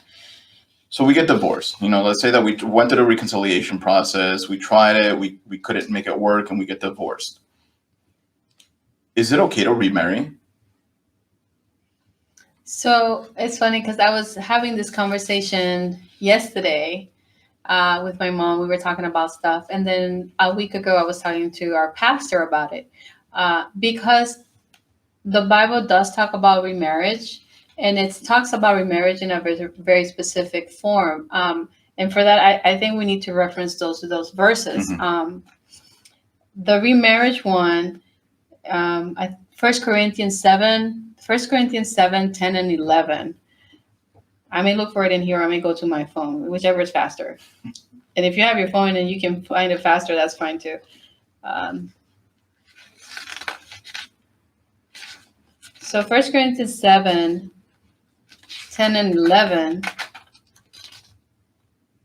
So we get divorced. Let's say that we went through the reconciliation process. We tried it. We couldn't make it work, and we get divorced. Is it okay to remarry? So it's funny because I was having this conversation yesterday, with my mom. We were talking about stuff. And then a week ago, I was talking to our pastor about it because the Bible does talk about remarriage, and it talks about remarriage in a very, very specific form. And for that, I think we need to reference those verses. Mm-hmm. The remarriage one, 1 Corinthians 7, 10 and 11. I may look for it in here. I may go to my phone, whichever is faster. And if you have your phone and you can find it faster, that's fine too. So 1 Corinthians 7, 10 and 11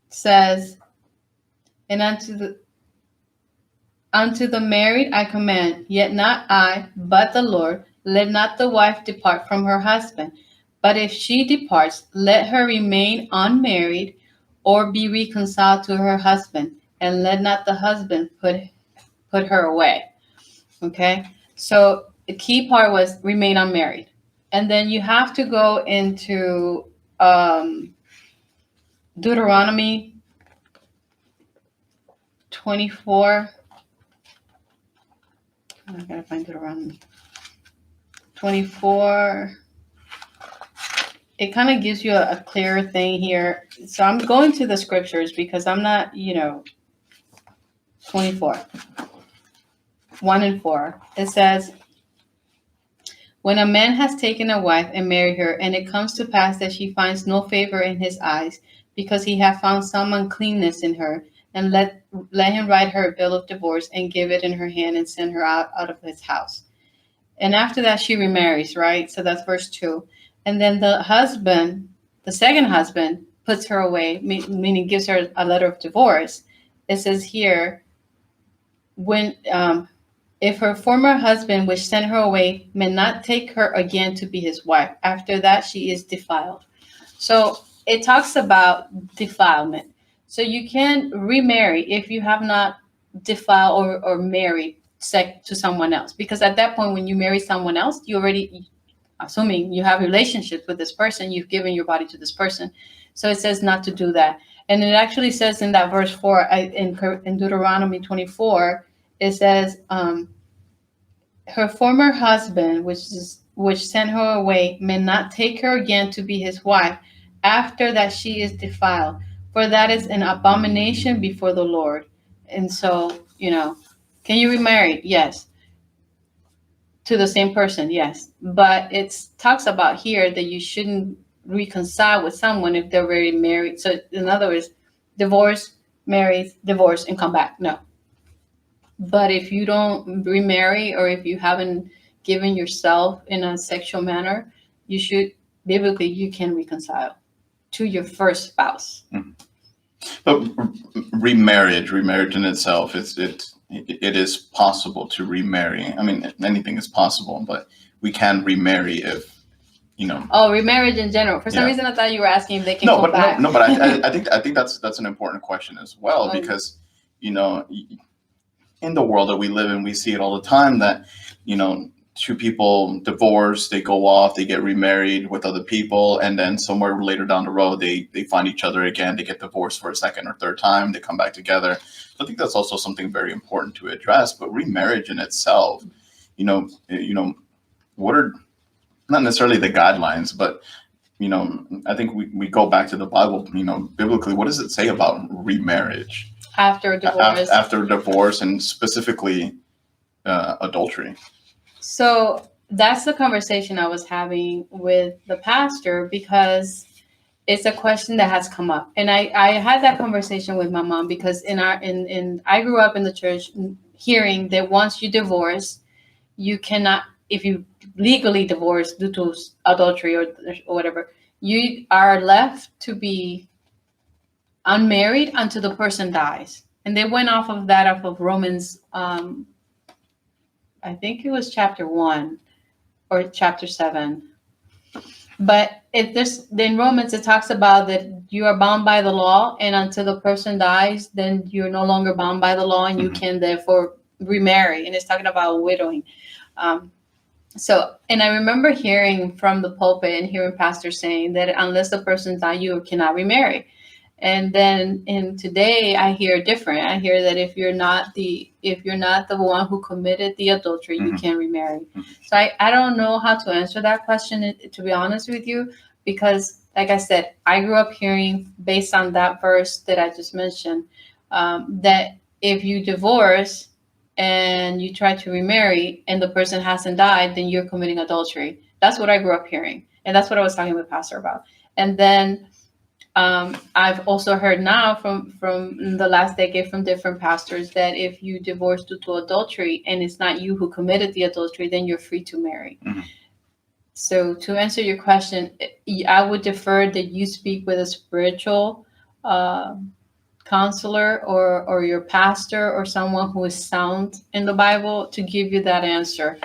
says, and unto the married I command, yet not I, but the Lord, let not the wife depart from her husband. But if she departs, let her remain unmarried or be reconciled to her husband, and let not the husband put her away. Okay? So the key part was remain unmarried. And then you have to go into Deuteronomy 24. I gotta find Deuteronomy 24. It kind of gives you a clearer thing here. So I'm going to the scriptures because I'm not, 24. 1 and 4. It says, when a man has taken a wife and married her, and it comes to pass that she finds no favor in his eyes, because he hath found some uncleanness in her, and let him write her a bill of divorce and give it in her hand and send her out of his house. And after that, she remarries, right? So that's verse 2. And then the husband, the second husband, puts her away, meaning gives her a letter of divorce. It says here, when if her former husband, which sent her away, may not take her again to be his wife, after that she is defiled. So it talks about defilement. So you can remarry if you have not defiled or married to someone else. Because at that point, when you marry someone else, you already, assuming you have relationships with this person, you've given your body to this person. So it says not to do that. And it actually says in that verse 4, in Deuteronomy 24, it says, her former husband, which sent her away, may not take her again to be his wife, after that she is defiled. For that is an abomination before the Lord. And so, can you remarry? Yes. To the same person? Yes. But it talks about here that you shouldn't reconcile with someone if they're already married. So in other words, divorce, marry, divorce, and come back. No. But if you don't remarry, or if you haven't given yourself in a sexual manner, you should, biblically, you can reconcile to your first spouse. But remarriage in itself, it is possible to remarry. I mean, anything is possible, but we can remarry if, Oh, remarriage in general. For some reason, I thought you were asking if they can go back. No, but I think that's an important question as well, because, in the world that we live in, we see it all the time that, two people divorce, they go off, they get remarried with other people, and then somewhere later down the road, they find each other again, they get divorced for a second or third time, they come back together. So I think that's also something very important to address. But remarriage in itself, what are not necessarily the guidelines, but I think we go back to the Bible. Biblically, what does it say about remarriage? After divorce. After divorce, and specifically adultery. So that's the conversation I was having with the pastor, because it's a question that has come up. And I had that conversation with my mom, because I grew up in the church hearing that once you divorce, you cannot, if you legally divorce due to adultery or whatever, you are left to be unmarried until the person dies. And they went off of Romans, I think it was chapter 1 or chapter 7. But in Romans, it talks about that you are bound by the law, and until the person dies, then you're no longer bound by the law, and you can therefore remarry. And it's talking about widowing. And I remember hearing from the pulpit and hearing pastors saying that unless the person dies, you cannot remarry. And then in today, I hear different. I hear that if you're not the one who committed the adultery, you can't remarry. So I don't know how to answer that question, to be honest with you, because like I said, I grew up hearing, based on that verse that I just mentioned, that if you divorce and you try to remarry and the person hasn't died, then you're committing adultery. That's what I grew up hearing. And that's what I was talking with Pastor about. And then I've also heard now from the last decade from different pastors that if you divorce due to adultery and it's not you who committed the adultery, then you're free to marry. So to answer your question, I would defer that you speak with a spiritual counselor or your pastor or someone who is sound in the Bible to give you that answer.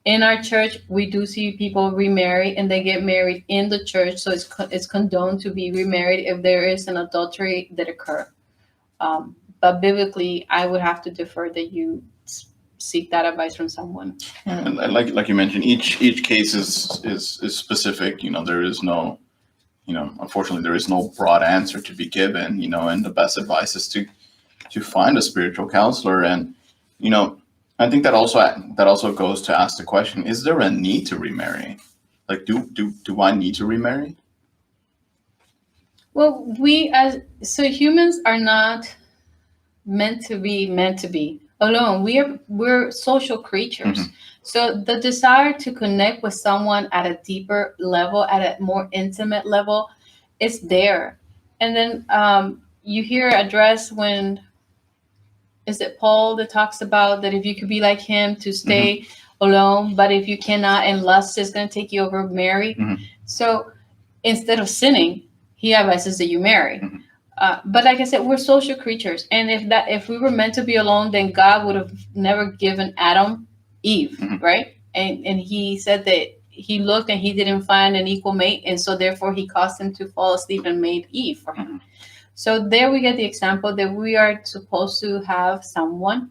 In our church, we do see people remarry and they get married in the church. So it's condoned to be remarried if there is an adultery that occur. But biblically, I would have to defer that you seek that advice from someone. And like you mentioned, each case is specific. There is no, unfortunately, there is no broad answer to be given. And the best advice is to find a spiritual counselor. And I think that also goes to ask the question: is there a need to remarry? Like, do I need to remarry? Well, humans are not meant to be alone. We're social creatures. So the desire to connect with someone at a deeper level, at a more intimate level, is there. And then you hear address when, is it Paul that talks about that if you could be like him, to stay alone, but if you cannot and lust is going to take you over, marry. So instead of sinning, he advises that you marry. But like I said, we're social creatures. And if we were meant to be alone, then God would have never given Adam Eve, right? And he said that he looked and he didn't find an equal mate. And so therefore he caused him to fall asleep and made Eve for him. So there we get the example that we are supposed to have someone.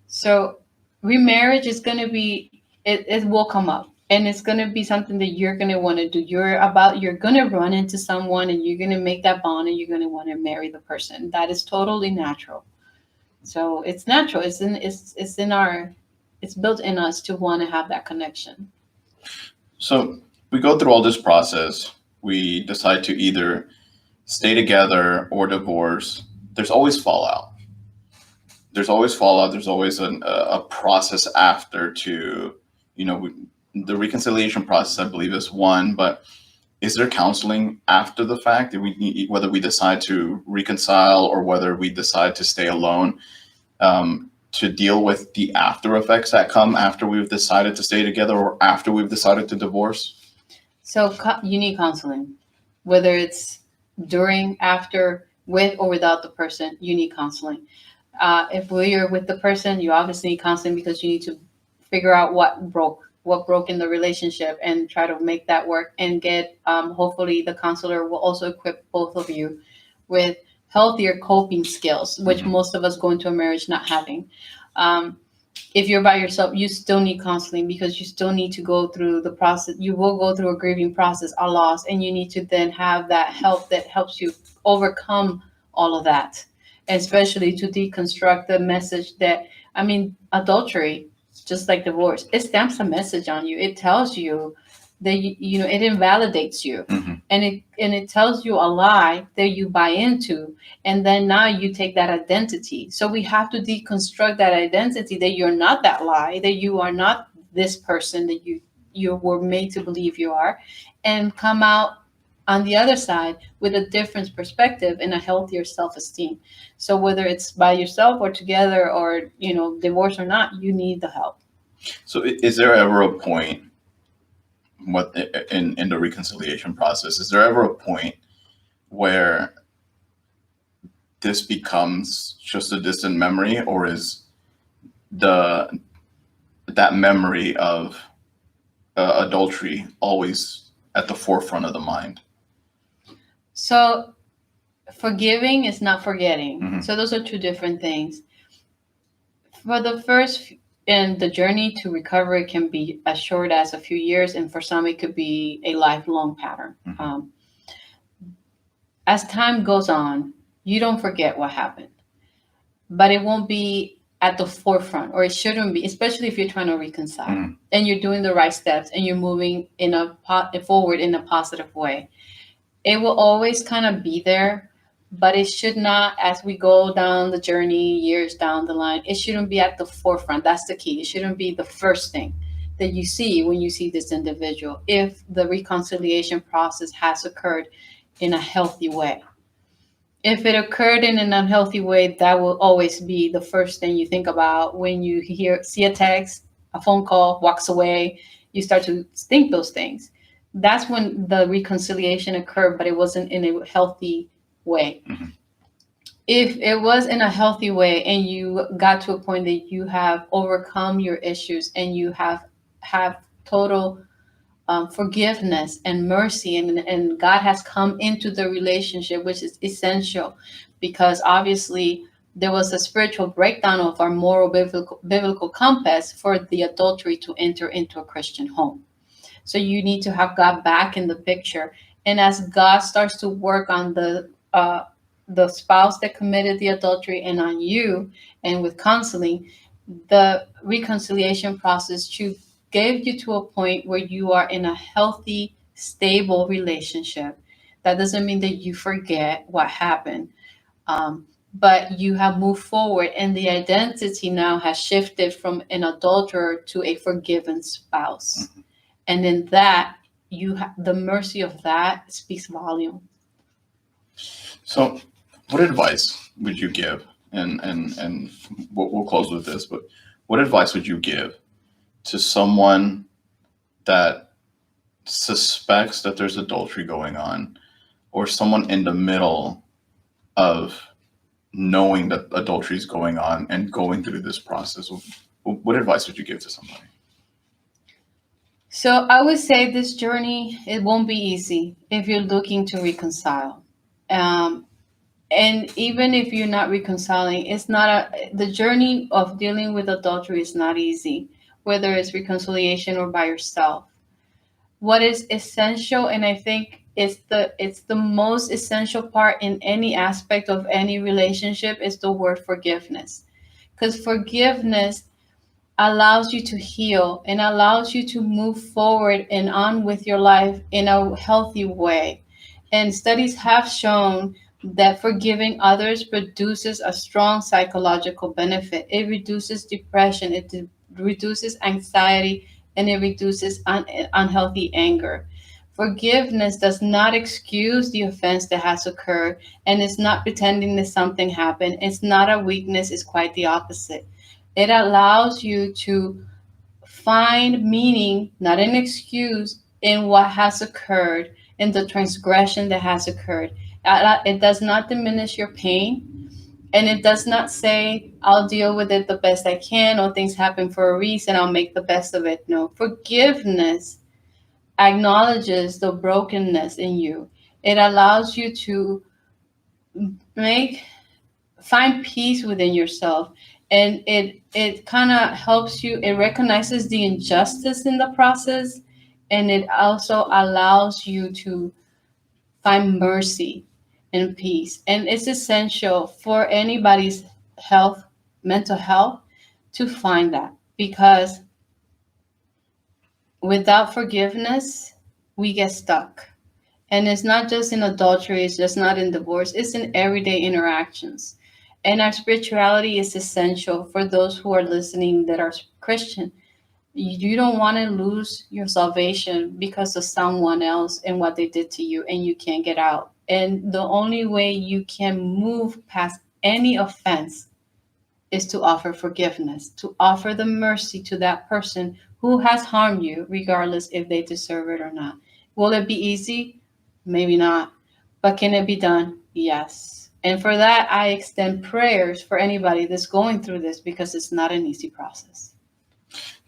So remarriage is going to be, it will come up. And it's going to be something that you're going to want to do. You're going to run into someone and you're going to make that bond and you're going to want to marry the person. That is totally natural. So it's natural. It's built in us to want to have that connection. So we go through all this process. We decide to either stay together or divorce. There's always fallout. There's always a process after to, the reconciliation process, I believe, is one, but is there counseling after the fact that whether we decide to reconcile or whether we decide to stay alone, to deal with the after effects that come after we've decided to stay together or after we've decided to divorce? So you need counseling, whether it's during, after, with or without the person, you need counseling. If you're with the person, you obviously need counseling because you need to figure out what broke in the relationship and try to make that work and get, hopefully the counselor will also equip both of you with healthier coping skills, which most of us go into a marriage not having. If you're by yourself, you still need counseling because you still need to go through the process. You will go through a grieving process, a loss, and you need to then have that help that helps you overcome all of that, and especially to deconstruct the message that, adultery, just like divorce, it stamps a message on you. It tells you that it invalidates you, and it tells you a lie that you buy into, and then now you take that identity. So we have to deconstruct that identity that you're not that lie, that you are not this person that you were made to believe you are, and come out on the other side with a different perspective and a healthier self-esteem. So whether it's by yourself or together or, divorce or not, you need the help. So is there ever a point in the reconciliation process, is there ever a point where this becomes just a distant memory, or is that memory of adultery always at the forefront of the mind? So forgiving is not forgetting. So those are two different things. For the first, and the journey to recovery can be as short as a few years, and for some it could be a lifelong pattern. as time goes on, you don't forget what happened, but it won't be at the forefront, or it shouldn't be, especially if you're trying to reconcile and you're doing the right steps and you're moving forward in a positive way. It will always kind of be there, but it should not, as we go down the journey, years down the line, it shouldn't be at the forefront. That's the key. It shouldn't be the first thing that you see when you see this individual, if the reconciliation process has occurred in a healthy way. If it occurred in an unhealthy way, that will always be the first thing you think about when you see a text, a phone call, walks away. You start to think those things. That's when the reconciliation occurred, but it wasn't in a healthy way. If it was in a healthy way and you got to a point that you have overcome your issues and you have total forgiveness and mercy, and God has come into the relationship, which is essential, because obviously there was a spiritual breakdown of our moral biblical compass for the adultery to enter into a Christian home. So you need to have God back in the picture. And as God starts to work on the spouse that committed the adultery and on you, and with counseling, the reconciliation process should get you to a point where you are in a healthy, stable relationship. That doesn't mean that you forget what happened, but you have moved forward, and the identity now has shifted from an adulterer to a forgiven spouse. And in that, the mercy of that speaks volume. So, what advice would you give? And we'll close with this, but what advice would you give to someone that suspects that there's adultery going on, or someone in the middle of knowing that adultery is going on and going through this process? What advice would you give to somebody? So I would say this journey, it won't be easy if you're looking to reconcile. And even if you're not reconciling, the journey of dealing with adultery is not easy, whether it's reconciliation or by yourself. What is essential, and I think it's the most essential part in any aspect of any relationship, is the word forgiveness. Because forgiveness allows you to heal and allows you to move forward and on with your life in a healthy way. And studies have shown that forgiving others produces a strong psychological benefit. It reduces depression, it reduces anxiety, and it reduces unhealthy anger. Forgiveness does not excuse the offense that has occurred, and it's not pretending that something happened. It's not a weakness, it's quite the opposite. It allows you to find meaning, not an excuse, in what has occurred, in the transgression that has occurred. It does not diminish your pain, and it does not say, I'll deal with it the best I can, or things happen for a reason, I'll make the best of it. No, forgiveness acknowledges the brokenness in you. It allows you to find peace within yourself. And it kind of helps you, it recognizes the injustice in the process, and it also allows you to find mercy and peace. And it's essential for anybody's health, mental health, to find that, because without forgiveness, we get stuck. And it's not just in adultery, it's just not in divorce, it's in everyday interactions. And our spirituality is essential for those who are listening that are Christian. You don't want to lose your salvation because of someone else and what they did to you, and you can't get out. And the only way you can move past any offense is to offer forgiveness, to offer the mercy to that person who has harmed you, regardless if they deserve it or not. Will it be easy? Maybe not. But can it be done? Yes. And for that, I extend prayers for anybody that's going through this, because it's not an easy process.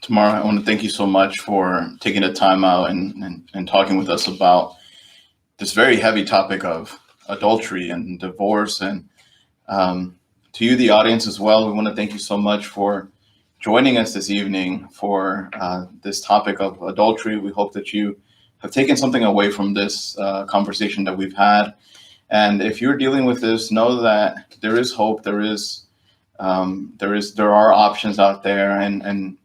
Tamara, I want to thank you so much for taking the time out and talking with us about this very heavy topic of adultery and divorce. And to you, the audience as well, we want to thank you so much for joining us this evening for this topic of adultery. We hope that you have taken something away from this conversation that we've had. And if you're dealing with this, know that there is hope. There are options out there, and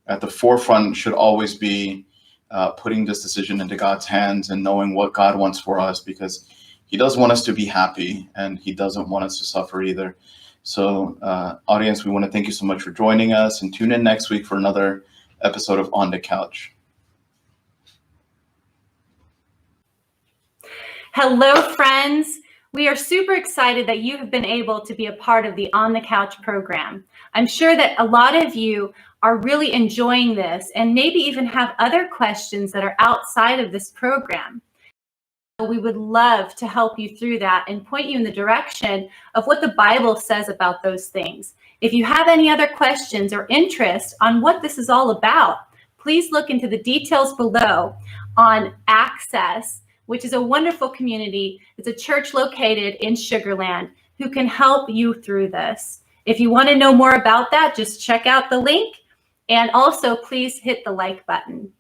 at the forefront should always be putting this decision into God's hands and knowing what God wants for us, because He does want us to be happy, and He doesn't want us to suffer either. So, audience, we want to thank you so much for joining us, and tune in next week for another episode of On the Couch. Hello, friends. We are super excited that you have been able to be a part of the On the Couch program. I'm sure that a lot of you are really enjoying this and maybe even have other questions that are outside of this program. We would love to help you through that and point you in the direction of what the Bible says about those things. If you have any other questions or interest on what this is all about, please look into the details below on Access, which is a wonderful community. It's a church located in Sugar Land who can help you through this. If you want to know more about that, just check out the link, and also please hit the like button.